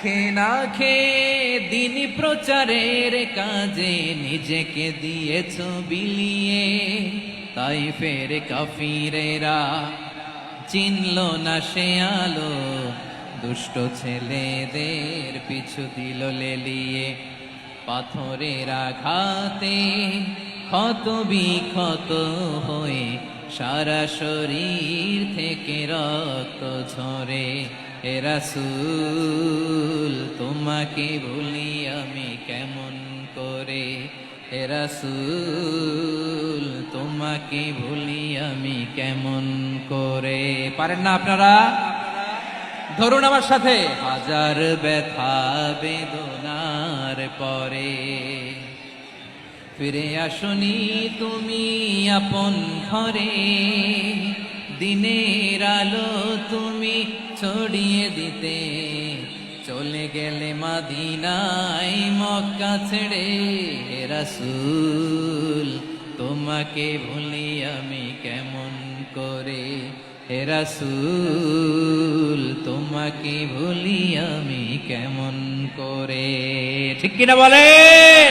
খেয়ে না খেয়ে দিন প্রচারের কাজে নিজেকে দিয়েছ বিলিয়ে, তাই ফের কাফিরেরা চিনল না সে আলো, দুষ্ট ছেলেদের পিছু দিল লেলিয়ে। পাথরের আঘাতে ক্ষত বিক্ষত হয়ে সারা শরীর থেকে রক্ত ঝরে। হে রাসূল তোমাকে ভুলি আমি কেমন করে, হে রাসূল তোমাকে ভুলি আমি কেমন করে। পারেন না আপনারা? ধরুন আমার সাথে। হাজার ব্যথা বেদনার পরে ফিরে আসনি তুমি আপন ঘরে, দিনের আলো তুমি ছড়িয়ে দিতে চলে গেলে মদিনায় মক্কা ছেড়ে। হে রাসূল তোমাকে ভুলি আমি কেমন করে, হে রাসূল তোমাকে ভুলি আমি কেমন করে। ঠিক কিনা বলেন?